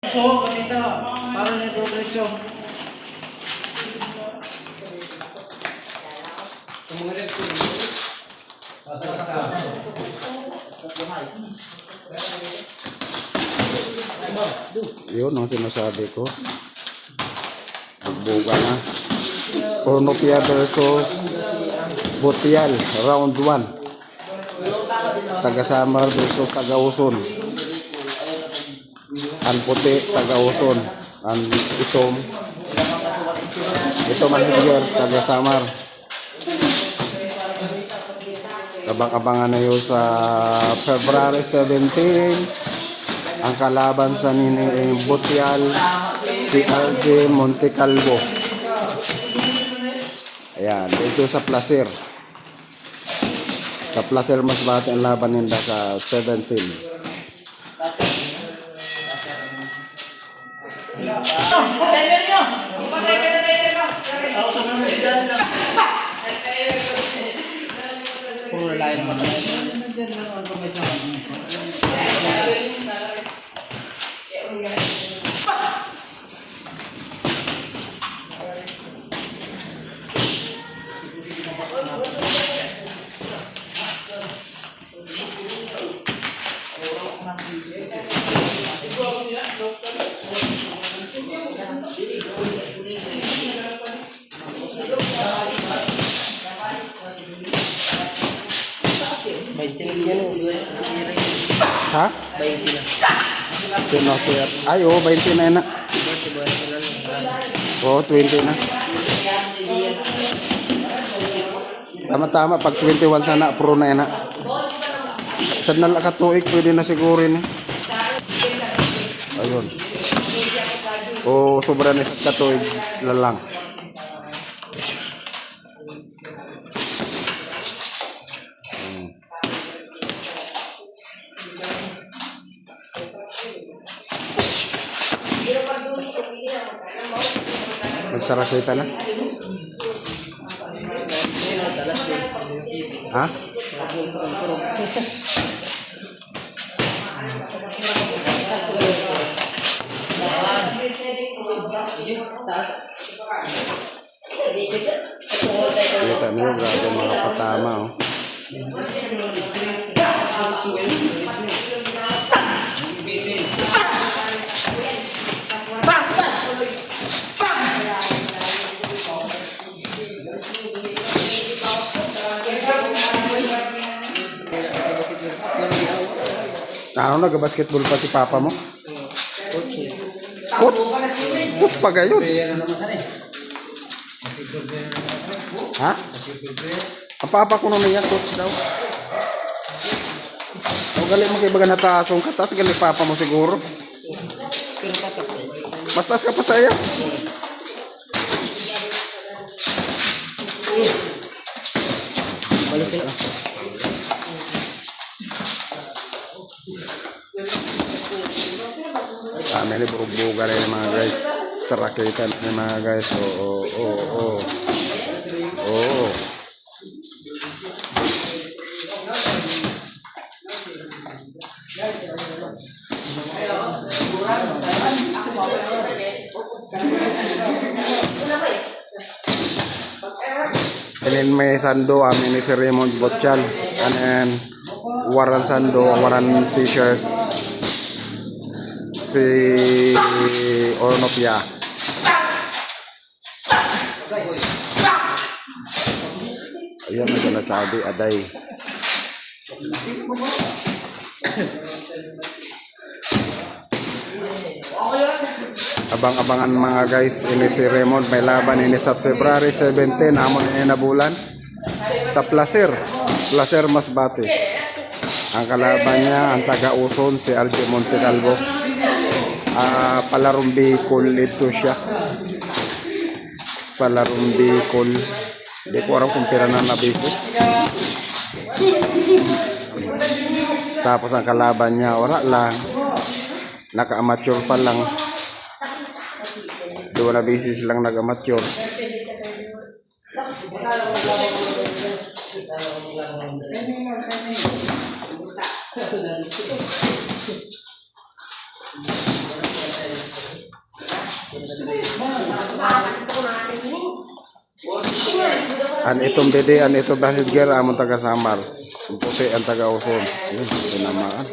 So, ganito, para na progresyo. Yun ang sinasabi ko. Magbuga na. Ornopia versus Butial, round 1. Taga-Samar versus Taga-Uson. Ang puti, Taga-Uson. Ang itom Manager, Taga-Samar. Abang-abangan na yun sa February 17. Ang kalaban sa nini Butial, si RJ Montecalvo. Ayan, dito sa Placer. Sa Placer Masbate ang laban nila sa 17. Puro lain mo. Sa? 20 na. Sino siya? Ay, 20 na na. Oo, 20 na. Tama-tama, pag 21 sana, pro na yan na. Sa nalakatuig, pwede na siguro yun eh. Ayun. O, sobra na sa katuig lalang. Nagsarakita na? Ha? Kita niyo, grabe mga patama oh. Ano, nag-basketball pa si papa mo? Coach? Coach pa gayon? Ha? Ang papa ko nung niya, coach daw. O gali mo kayo baga natasong katas, gali papa mo siguro. Mas taas ka pa sa iyo. Balisin ah. Kami ni buga rin mga guys. Sarakitan ni mga guys. Oo. And then may sando, amin ni si Raymond Butial. And then waran sando, waran t-shirt. Si Ornopia. Ayan ang sinasabi, aday. Abang-abangan mga guys, ini si Raymond may laban ini sa February 17, amon ini na bulan sa Placer Masbate. Ang kalaban niya, ang taga-Uson, si RJ Montecalvo. Palarong Bicol ito siya. Palarong Bicol. Hindi ko alam kung pira na nabisis. Tapos ang kalaban niya, wala lang. Naka-amateur pa lang. Doon na bisis lang nag-amateur. An itong bidi, an ito basidger, amon taga Samar. Ang puti ang taga Uson. Yun, tinamaan.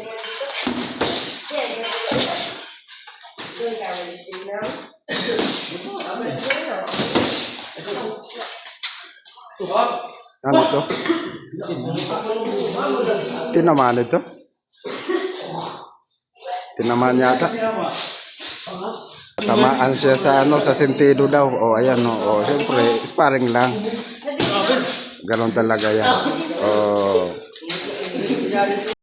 Ano to? Tinamaan ito? Tinamaan yata. Tamaan siya sa ano, sa sentido daw. O ayan no. O syempre, sparring lang. Ganon talaga yan. O